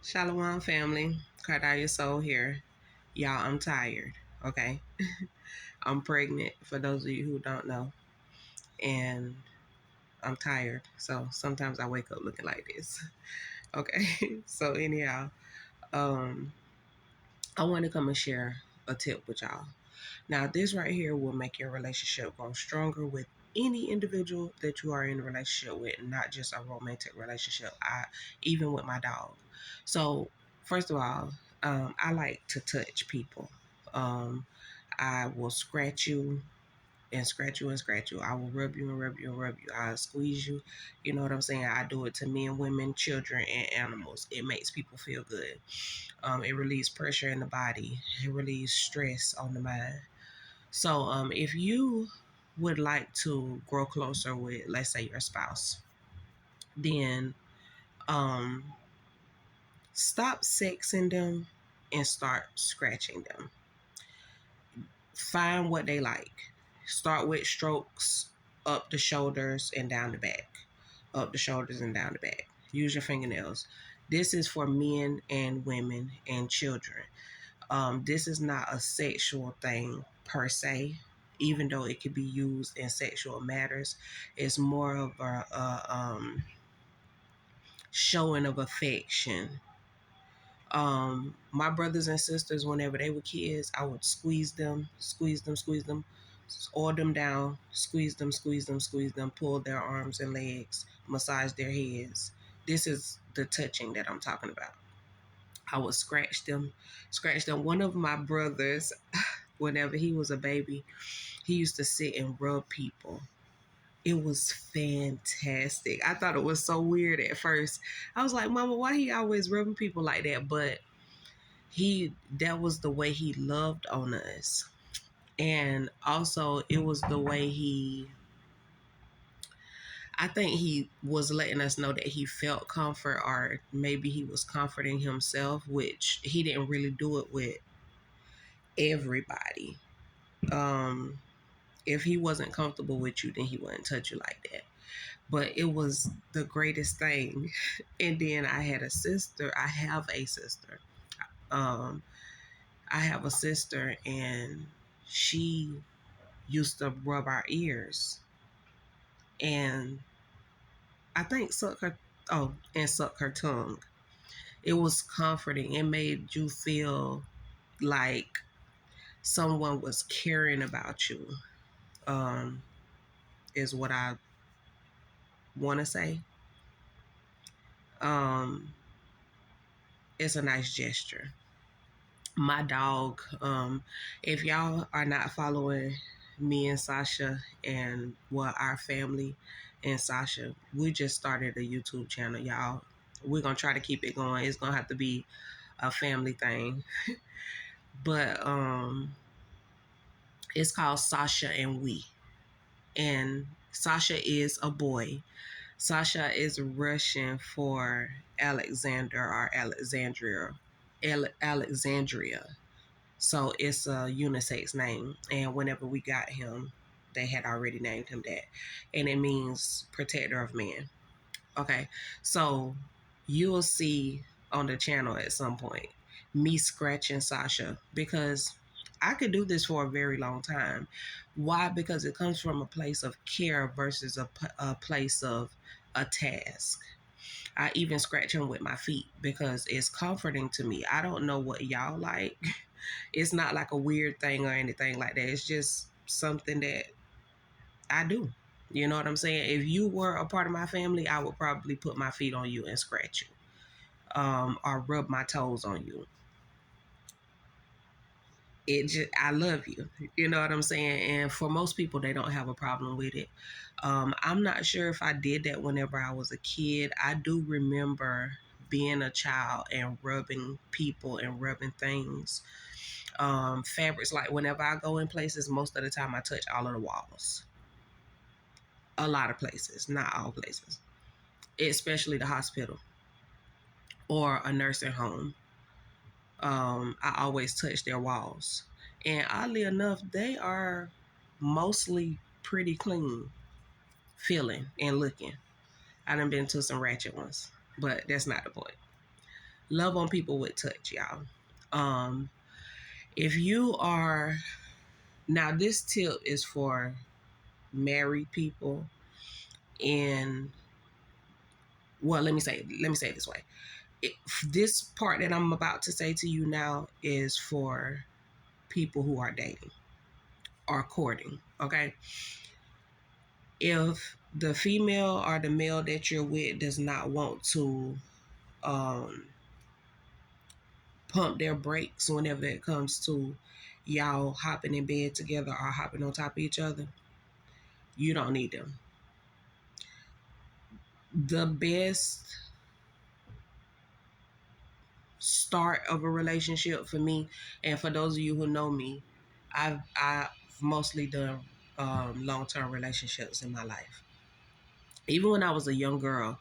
Shalom family, KARADYAH'S soul here. Y'all, I'm tired, okay? I'm pregnant, for those of you who don't know, and I'm tired. So sometimes I wake up looking like this, okay? So anyhow, um, I want to come and share a tip with y'all. Now, this right here will make your relationship grow stronger with any individual that you are in a relationship with, not just a romantic relationship. Even with my dog. So, first of all, I like to touch people. Um, I will scratch you and scratch you and scratch you. I will rub you and rub you and rub you. I'll squeeze you. You know what I'm saying? I do it to men, women, children, and animals. It makes people feel good. It relieves pressure in the body. It relieves stress on the mind. So, if you would like to grow closer with, let's say, your spouse, then um, stop sexing them and start scratching them. Find what they like. Start with strokes up the shoulders and down the back. Up the shoulders and down the back. Use your fingernails. This is for men and women and children. This is not a sexual thing per se, even though it could be used in sexual matters. It's more of a showing of affection. My brothers and sisters, whenever they were kids, I would squeeze them, squeeze them, squeeze them, oil them down, squeeze them, squeeze them, squeeze them, pull their arms and legs, massage their heads. This is the touching that I'm talking about. I would scratch them, scratch them. One of my brothers, whenever he was a baby, he used to sit and rub people. It was fantastic. I thought it was so weird at first. I was like, Mama, why he always rubbing people like that? But that was the way he loved on us. And also it was the way I think he was letting us know that he felt comfort, or maybe he was comforting himself, which he didn't really do it with everybody. Um, if he wasn't comfortable with you, then he wouldn't touch you like that. But it was the greatest thing. And then I had a sister. I have a sister. Um, I have a sister, and she used to rub our ears, and I think suck her tongue. It was comforting. It made you feel like someone was caring about you. Um, is what I want to say. Um, it's a nice gesture. My dog, if y'all are not following me and Sasha and our family and Sasha, we just started a YouTube channel, y'all. We're gonna try to keep it going. It's gonna have to be a family thing. But it's called Sasha and We. And Sasha is a boy. Sasha is Russian for Alexander or Alexandria. So it's a unisex name. And whenever we got him, they had already named him that. And it means protector of men. Okay. So you'll see on the channel at some point me scratching Sasha, because I could do this for a very long time. Why? Because it comes from a place of care versus a place of a task. I even scratch him with my feet because it's comforting to me. I don't know what y'all like. It's not like a weird thing or anything like that. It's just something that I do. You know what I'm saying? If you were a part of my family, I would probably put my feet on you and scratch you, or rub my toes on you. I love you. You know what I'm saying? And for most people, they don't have a problem with it. I'm not sure if I did that whenever I was a kid. I do remember being a child and rubbing people and rubbing things. Fabrics, like whenever I go in places, most of the time I touch all of the walls. A lot of places, not all places, especially the hospital or a nursing home. I always touch their walls. And oddly enough, they are mostly pretty clean feeling and looking. I done been to some ratchet ones, but that's not the point. Love on people with touch, y'all. Um, if you are now, this tip is for married people, and well, let me say it this way. This part that I'm about to say to you now is for people who are dating or courting. Okay, if the female or the male that you're with does not want to um, pump their brakes whenever it comes to y'all hopping in bed together or hopping on top of each other, you don't need them. The best start of a relationship for me, and for those of you who know me, I've mostly done long-term relationships in my life. Even when I was a young girl,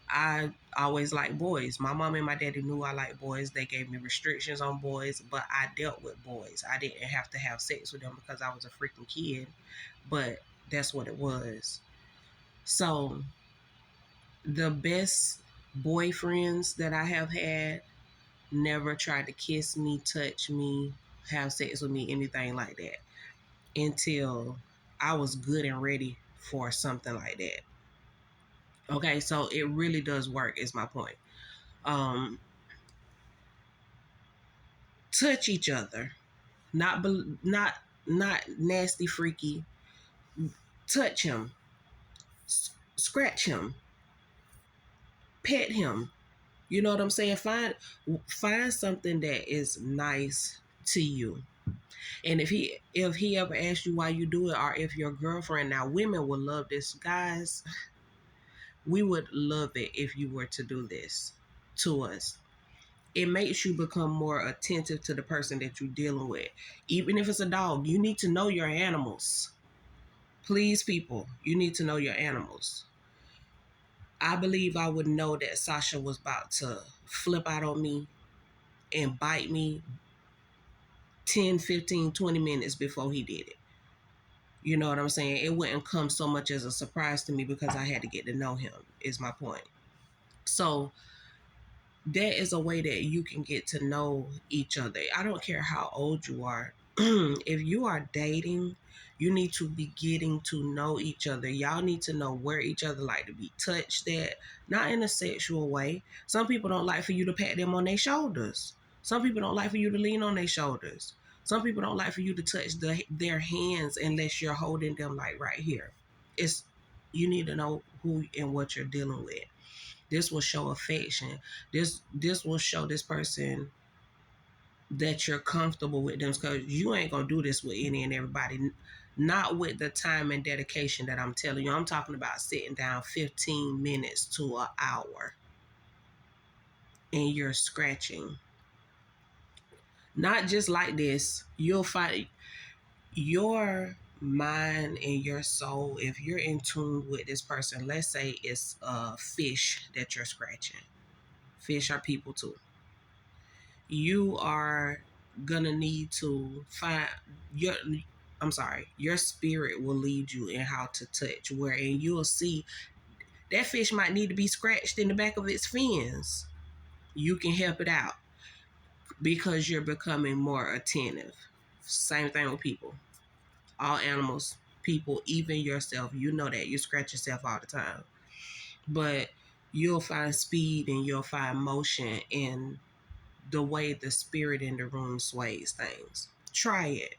I always liked boys. My mom and my daddy knew I liked boys. They gave me restrictions on boys, but I dealt with boys. I didn't have to have sex with them because I was a freaking kid, but that's what it was. So the best boyfriends that I have had never tried to kiss me, touch me, have sex with me, anything like that until I was good and ready for something like that. Okay, so it really does work, is my point. Um, touch each other, not nasty, freaky. Touch him, scratch him, pet him. You know what I'm saying? Find something that is nice to you. And if he ever asks you why you do it, or if your girlfriend, now women will love this, guys, we would love it if you were to do this to us. It makes you become more attentive to the person that you're dealing with. Even if it's a dog, you need to know your animals. Please, people, you need to know your animals. I believe I would know that Sasha was about to flip out on me and bite me 10, 15, 20 minutes before he did it. You know what I'm saying? It wouldn't come so much as a surprise to me because I had to get to know him, is my point. So that is a way that you can get to know each other. I don't care how old you are. If you are dating, you need to be getting to know each other. Y'all need to know where each other like to be touched at, not in a sexual way. Some people don't like for you to pat them on their shoulders. Some people don't like for you to lean on their shoulders. Some people don't like for you to touch their hands unless you're holding them like right here. It's You need to know who and what you're dealing with. This will show affection. This will show this person that you're comfortable with them, because you ain't gonna do this with any and everybody. Not with the time and dedication that I'm telling you. I'm talking about sitting down 15 minutes to an hour and you're scratching. Not just like this. You'll find your mind and your soul, if you're in tune with this person. Let's say it's a fish that you're scratching. Fish are people too. You are gonna need to find your spirit will lead you in how to touch, wherein you'll see that fish might need to be scratched in the back of its fins. You can help it out because you're becoming more attentive. Same thing with people. All animals, people, even yourself, you know that you scratch yourself all the time. But you'll find speed and you'll find motion in the way the spirit in the room sways things. Try it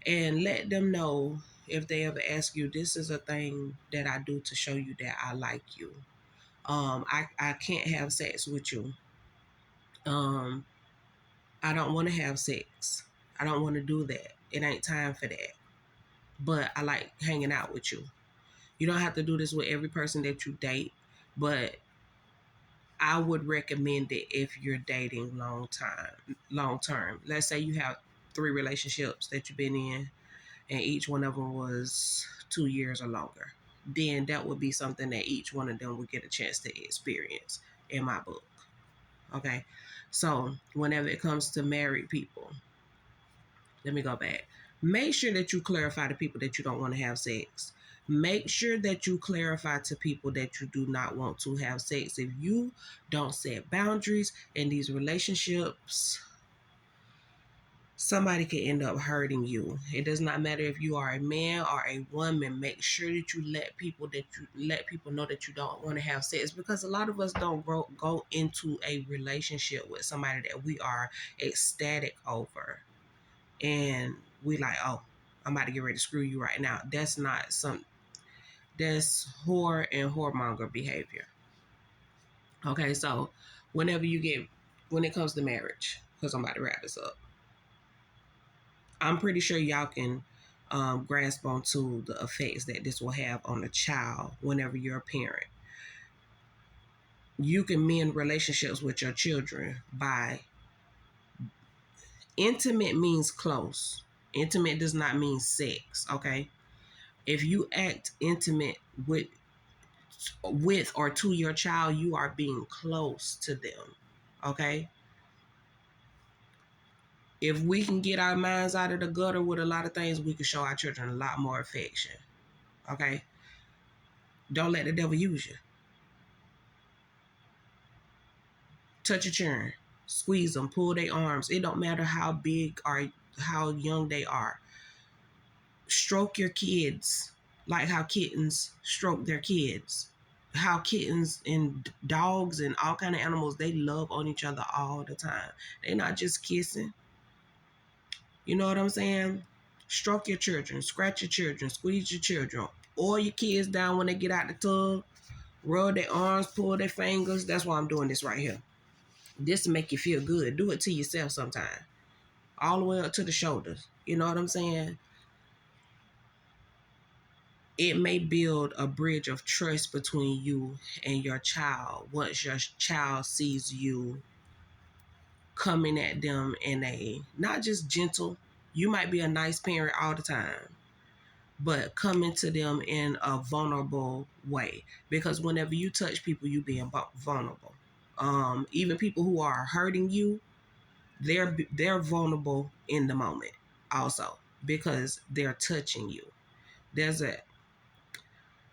and let them know, if they ever ask you, this is a thing that I do to show you that I like you. I can't have sex with you. Um, I don't want to have sex. I don't want to do that. It ain't time for that. But I like hanging out with you. You don't have to do this with every person that you date, but I would recommend it if you're dating long term. Let's say you have 3 relationships that you've been in, and each one of them was 2 years or longer. Then that would be something that each one of them would get a chance to experience in my book. Okay, so whenever it comes to married people, let me go back. Make sure that you clarify the people that you don't want to have sex. Make sure that you clarify to people that you do not want to have sex. If you don't set boundaries in these relationships, somebody can end up hurting you. It does not matter if you are a man or a woman. Make sure that you let people know that you don't want to have sex, because a lot of us don't go into a relationship with somebody that we are ecstatic over, and we like, oh, I'm about to get ready to screw you right now. That's not that's whore and whoremonger behavior. Okay, so when it comes to marriage, because I'm about to wrap this up, I'm pretty sure y'all can grasp onto the effects that this will have on a child whenever you're a parent. You can mend relationships with your children by intimate means close. Intimate does not mean sex, okay? If you act intimate with or to your child, you are being close to them, okay? If we can get our minds out of the gutter with a lot of things, we can show our children a lot more affection, okay? Don't let the devil use you. Touch your children, squeeze them, pull their arms. It don't matter how big or how young they are. Stroke your kids like how kittens stroke their kids. How kittens and dogs and all kind of animals, they love on each other all the time. They're not just kissing. You know what I'm saying? Stroke your children, scratch your children, squeeze your children, oil your kids down when they get out the tub, rub their arms, pull their fingers. That's why I'm doing this right here. This to make you feel good. Do it to yourself sometime. All the way up to the shoulders. You know what I'm saying? It may build a bridge of trust between you and your child once your child sees you coming at them in a not just gentle, you might be a nice parent all the time, but coming to them in a vulnerable way. Because whenever you touch people, you being vulnerable. Even people who are hurting you, they're vulnerable in the moment also, because they're touching you. There's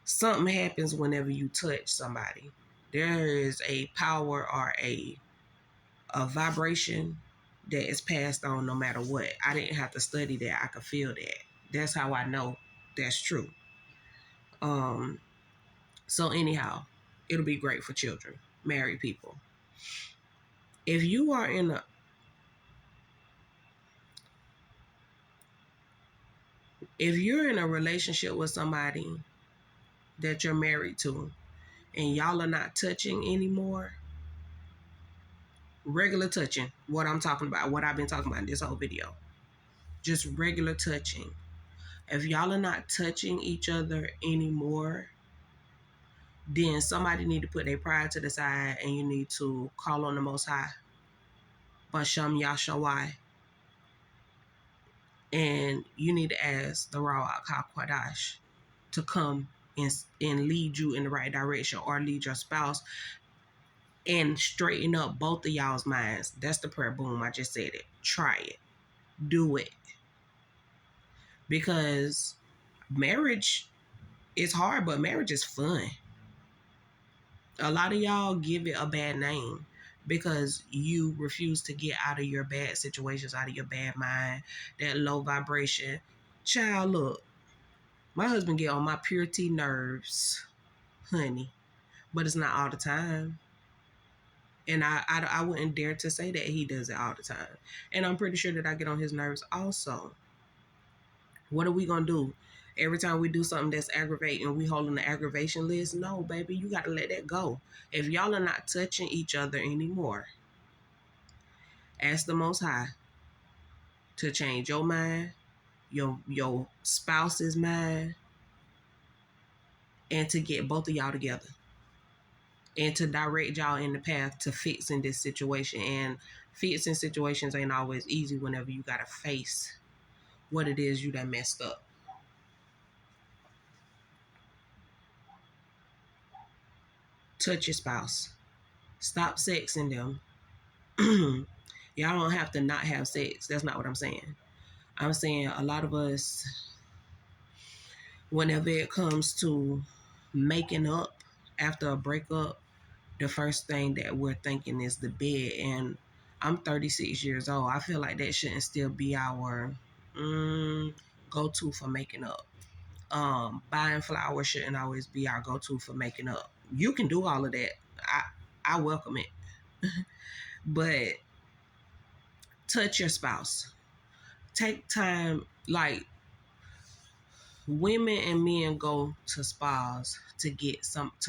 something happens whenever you touch somebody. There is a power or a vibration that is passed on no matter what. I didn't have to study that. I could feel that. That's how I know that's true. So anyhow, it'll be great for children, married people. If you are if you're in a relationship with somebody that you're married to and y'all are not touching anymore, regular touching, what I'm talking about, what I've been talking about in this whole video, just regular touching. If y'all are not touching each other anymore, then somebody need to put their pride to the side and you need to call on the Most High, Basham Yashawai, and you need to ask the Rawak HaKwadash to come and lead you in the right direction, or lead your spouse and straighten up both of y'all's minds. That's the prayer. Boom, I just said it. Try it. Do it. Because marriage is hard, but marriage is fun. A lot of y'all give it a bad name because you refuse to get out of your bad situations, out of your bad mind, that low vibration. Child, look, my husband get on my purity nerves, honey, but it's not all the time. And I wouldn't dare to say that he does it all the time. And I'm pretty sure that I get on his nerves also. What are we going to do? Every time we do something that's aggravating, we hold on the aggravation list? No, baby, you got to let that go. If y'all are not touching each other anymore, ask the Most High to change your mind, your spouse's mind, and to get both of y'all together. And to direct y'all in the path to fixing this situation. And fixing situations ain't always easy whenever you got to face what it is you done messed up. Touch your spouse. Stop sexing them. Y'all don't have to not have sex. That's not what I'm saying. I'm saying a lot of us, Whenever it comes to making up after a breakup, the first thing that we're thinking is the bed. And I'm 36 years old. I feel like that shouldn't still be our go-to for making up. Buying flowers shouldn't always be our go-to for making up. You can do all of that. I welcome it. But touch your spouse. Take time. Like, women and men go to spas to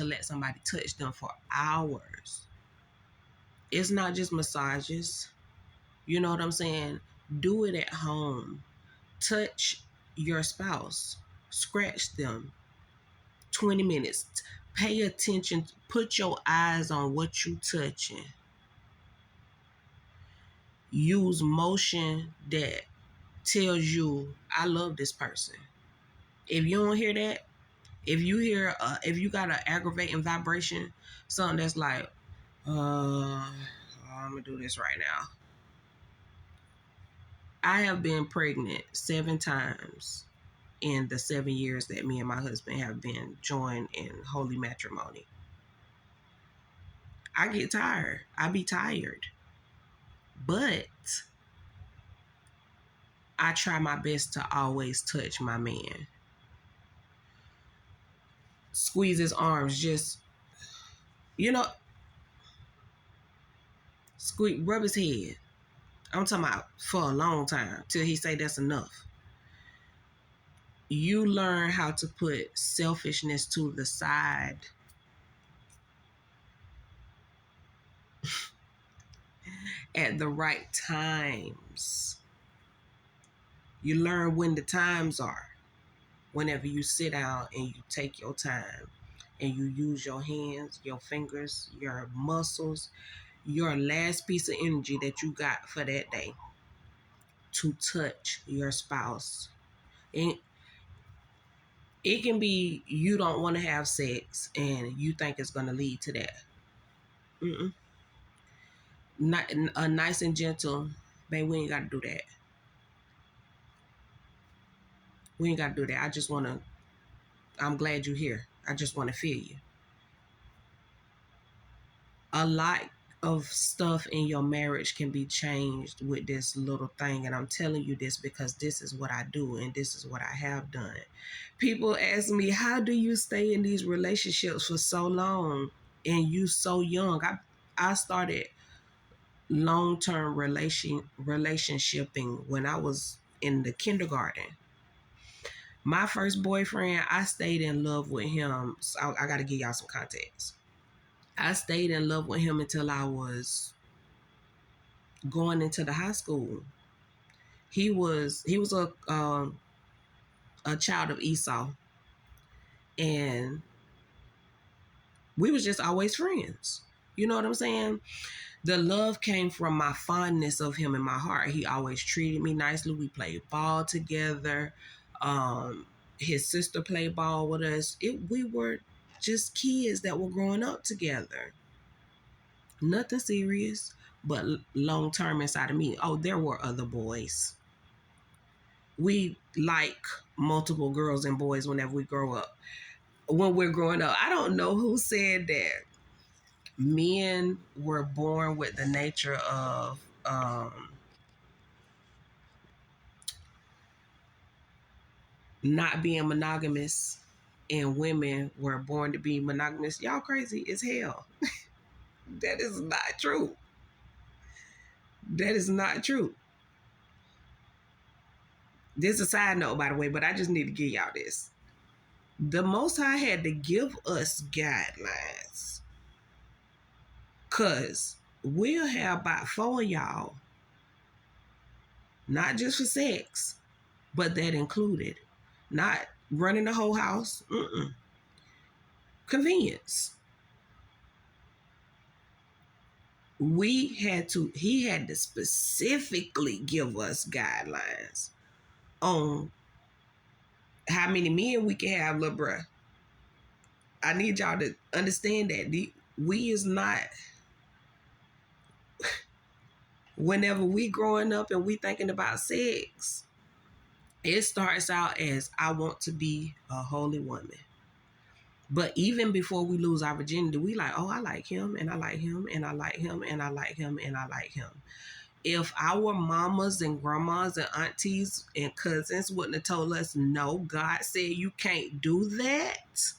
let somebody touch them for hours. It's not just massages. You know what I'm saying? Do it at home. Touch your spouse. Scratch them. 20 minutes. Pay attention. Put your eyes on what you touching. Use motion that tells you, I love this person. If you don't hear that, if you got an aggravating vibration, something that's like, I'm gonna do this right now. I have been pregnant 7 times in the 7 years that me and my husband have been joined in holy matrimony. I get tired. I be tired. But I try my best to always touch my man. Squeeze his arms, just, you know, rub his head. I'm talking about for a long time till he say that's enough. You learn how to put selfishness to the side. At the right times. You learn when the times are. Whenever you sit down and you take your time and you use your hands, your fingers, your muscles, your last piece of energy that you got for that day to touch your spouse. And it can be you don't want to have sex and you think it's going to lead to that. Not a nice and gentle, babe, we ain't got to do that. We ain't got to do that. I just want to, I'm glad you're here. I just want to feel you. A lot of stuff in your marriage can be changed with this little thing. And I'm telling you this because this is what I do and this is what I have done. People ask me, how do you stay in these relationships for so long and you so young? I started long-term relationshiping when I was in the kindergarten. My first boyfriend, I stayed in love with him. So I got to give y'all some context. I stayed in love with him until I was going into the high school. He was a child of Esau, and we was just always friends. You know what I'm saying? The love came from my fondness of him in my heart. He always treated me nicely. We played ball together. His sister played ball with us. We were just kids that were growing up together. Nothing serious, but long term inside of me. Oh, there were other boys. We like multiple girls and boys whenever we grow up. When we're growing up, I don't know who said that men were born with the nature of not being monogamous and women were born to be monogamous. Y'all crazy as hell. That is not true. That is not true. This is a side note, by the way, but I just need to give y'all this. The Most High had to give us guidelines. Because we'll have about 4 of y'all, not just for sex, but that included. Not running the whole house. Convenience. He had to specifically give us guidelines on how many men we can have, little bruh. I need y'all to understand that we is not, whenever we growing up and we thinking about sex, It starts out as I want to be a holy woman. But even before we lose our virginity, we like, oh, I like him, and I like him, and I like him, and I like him, and I like him. If our mamas and grandmas and aunties and cousins wouldn't have told us, no, God said you can't do that,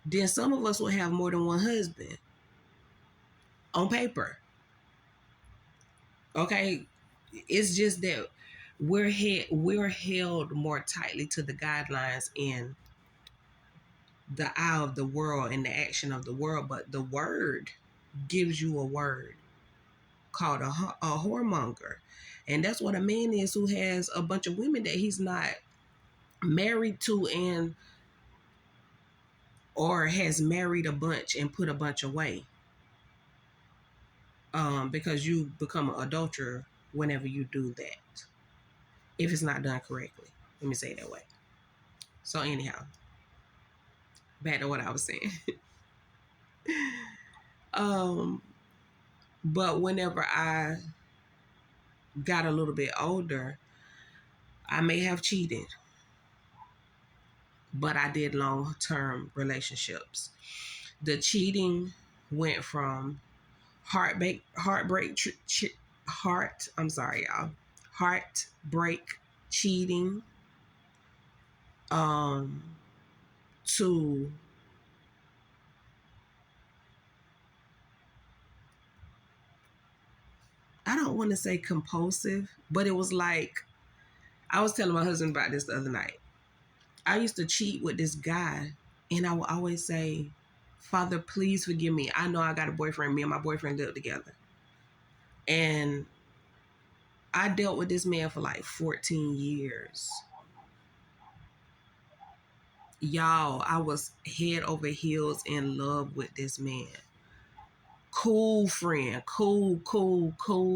then some of us would have more than one husband on paper. Okay? It's just that we're held more tightly to the guidelines in the eye of the world and the action of the world, but the word gives you a word called a whoremonger. And that's what a man is who has a bunch of women that he's not married to, and or has married a bunch and put a bunch away. Because you become an adulterer whenever you do that, if it's not done correctly. Let me say it that way. So anyhow, back to what I was saying. But whenever I got a little bit older, I may have cheated, but I did long-term relationships. The cheating went from heartbreak, heartbreak cheating, to I don't want to say compulsive, but it was like, I was telling my husband about this the other night. I used to cheat with this guy, and I would always say, Father, please forgive me. I know I got a boyfriend. Me and my boyfriend lived together. And I dealt with this man for like 14 years. Y'all, I was head over heels in love with this man. Cool friend. Cool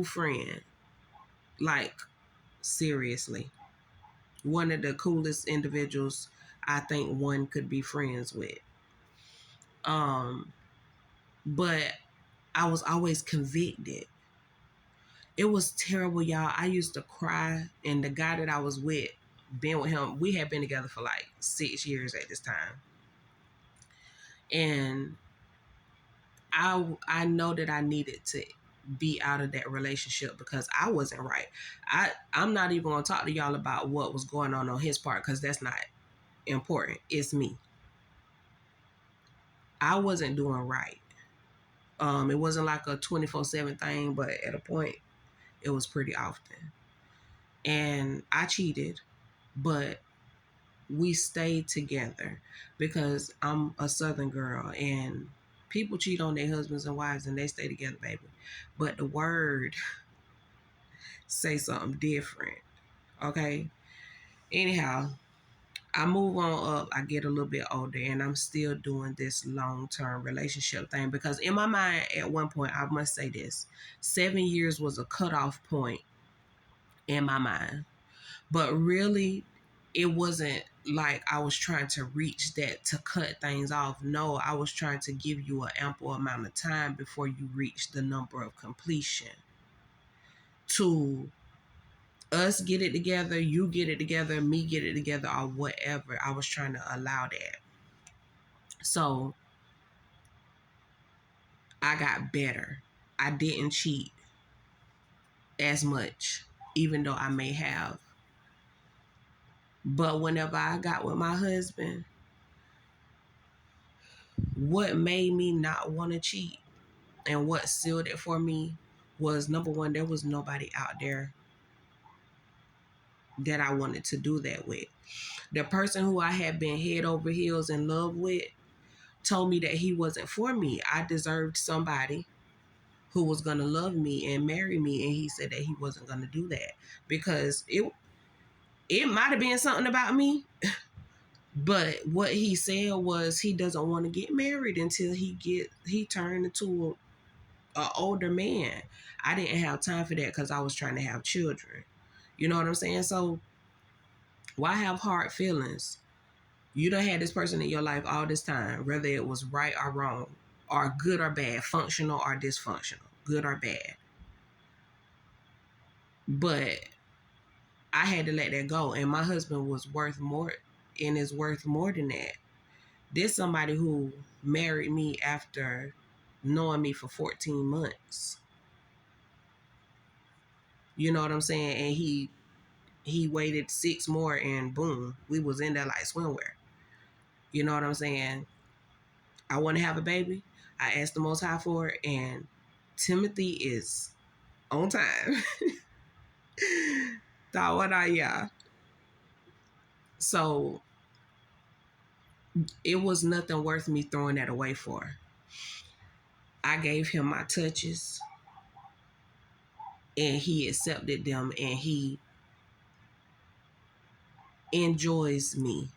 friend. Like, seriously. One of the coolest individuals I think one could be friends with. But I was always convicted. It was terrible, y'all. I used to cry, and the guy that I was with, been with him, we had been together for like 6 years at this time. And I know that I needed to be out of that relationship because I wasn't right. I'm not even going to talk to y'all about what was going on his part, because that's not important. It's me. I wasn't doing right. It wasn't like a 24/7 thing, but at a point, it was pretty often. And I cheated, but we stayed together because I'm a Southern girl, and people cheat on their husbands and wives and they stay together, baby. But the word say something different. Okay? Anyhow, I move on up, I get a little bit older, and I'm still doing this long-term relationship thing because in my mind, at one point, I must say this, 7 years was a cutoff point in my mind. But really, it wasn't like I was trying to reach that to cut things off. No, I was trying to give you an ample amount of time before you reach the number of completion. To us get it together, you get it together, me get it together, or whatever. I was trying to allow that. So I got better. I didn't cheat as much, even though I may have. But whenever I got with my husband, what made me not want to cheat and what sealed it for me was, number one, there was nobody out there that I wanted to do that with. The person who I had been head over heels in love with told me that he wasn't for me. I deserved somebody who was going to love me and marry me, and he said that he wasn't going to do that because it might have been something about me, but what he said was he doesn't want to get married until he turned into an older man. I didn't have time for that because I was trying to have children. You know what I'm saying? So why have hard feelings? You done had this person in your life all this time, whether it was right or wrong, or good or bad, functional or dysfunctional, good or bad. But I had to let that go. And my husband was worth more and is worth more than that. This somebody who married me after knowing me for 14 months. You know what I'm saying? And he waited 6 more and boom, we was in there like swimwear. You know what I'm saying? I want to have a baby. I asked the Most High for it, and Timothy is on time. Tawadaya. So it was nothing worth me throwing that away for. I gave him my touches, and he accepted them, and he enjoys me.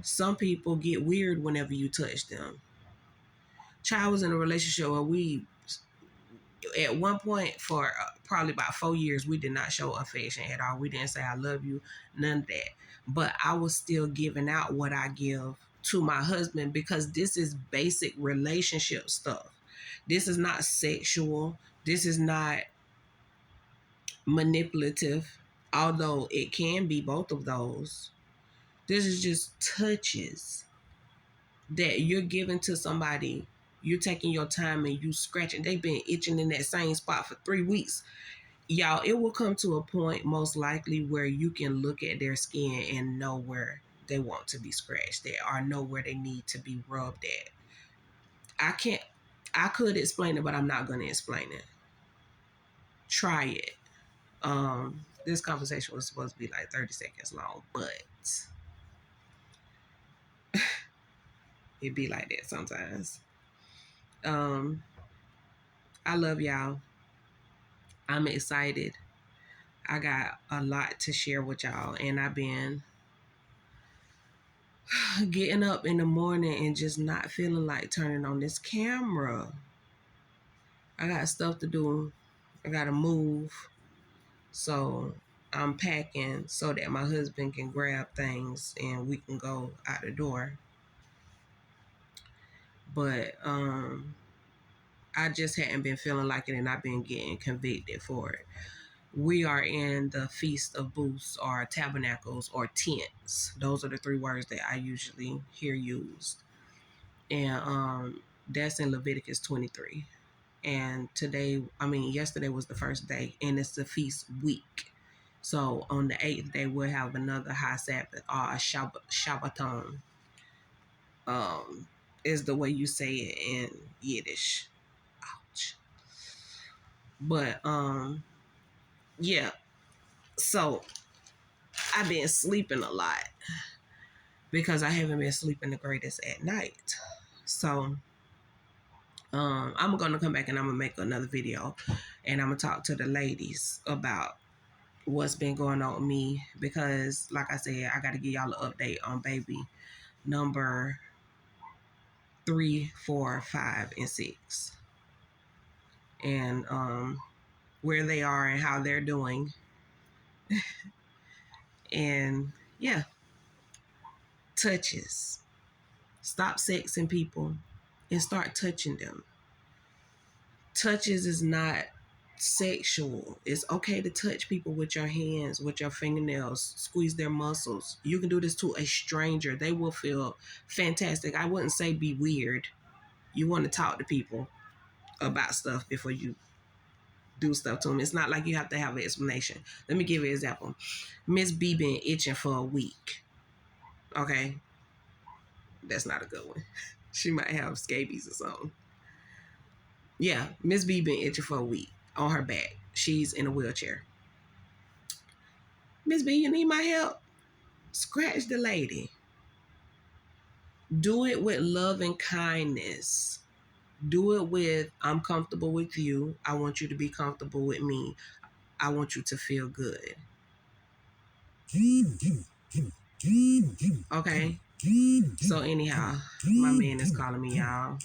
Some people get weird whenever you touch them. Child was in a relationship where we, at one point for probably about 4 years, we did not show affection at all. We didn't say I love you, none of that. But I was still giving out what I give to my husband because this is basic relationship stuff. This is not sexual. This is not manipulative, although it can be both of those. This is just touches that you're giving to somebody. You're taking your time and you scratching. They've been itching in that same spot for 3 weeks. Y'all, it will come to a point most likely where you can look at their skin and know where they want to be scratched at or know where they need to be rubbed at. I could explain it, but I'm not going to explain it. Try it. This conversation was supposed to be like 30 seconds long, but it be like that sometimes. I love y'all. I'm excited. I got a lot to share with y'all, and I've been getting up in the morning and just not feeling like turning on this camera. I got stuff to do. I gotta move. So I'm packing so that my husband can grab things and we can go out the door. But I just hadn't been feeling like it, and I've been getting convicted for it. We are in the Feast of Booths or Tabernacles or Tents. Those are the 3 words that I usually hear used. And that's in Leviticus 23. And yesterday was the first day, and it's the feast week. So on the 8th day, we'll have another high Sabbath or a Shabbaton. Is the way you say it in Yiddish. Ouch. But yeah. So I've been sleeping a lot because I haven't been sleeping the greatest at night. So I'm gonna come back and I'm gonna make another video, and I'm gonna talk to the ladies about what's been going on with me, because like I said, I gotta give y'all an update on baby number 3, 4, 5, and 6, and where they are and how they're doing. And yeah, touches. Stop sexing people and start touching them. Touches is not sexual. It's okay to touch people with your hands, with your fingernails, squeeze their muscles. You can do this to a stranger. They will feel fantastic. I wouldn't say be weird. You want to talk to people about stuff before you do stuff to them. It's not like you have to have an explanation. Let me give you an example. Miss B been itching for a week. Okay? That's not a good one. She might have scabies or something. Yeah, Miss B been itching for a week on her back. She's in a wheelchair. Miss B, you need my help? Scratch the lady. Do it with love and kindness. Do it with, I'm comfortable with you. I want you to be comfortable with me. I want you to feel good. Okay? So anyhow, my man is calling me, y'all.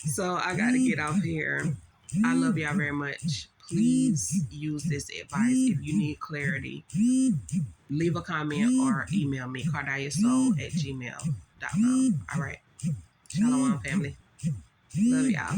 So I got to get off here. I love y'all very much. Please use this advice. If you need clarity, leave a comment or email me, KARADYAH'S@gmail.com. All right. Shalom, family. Love y'all.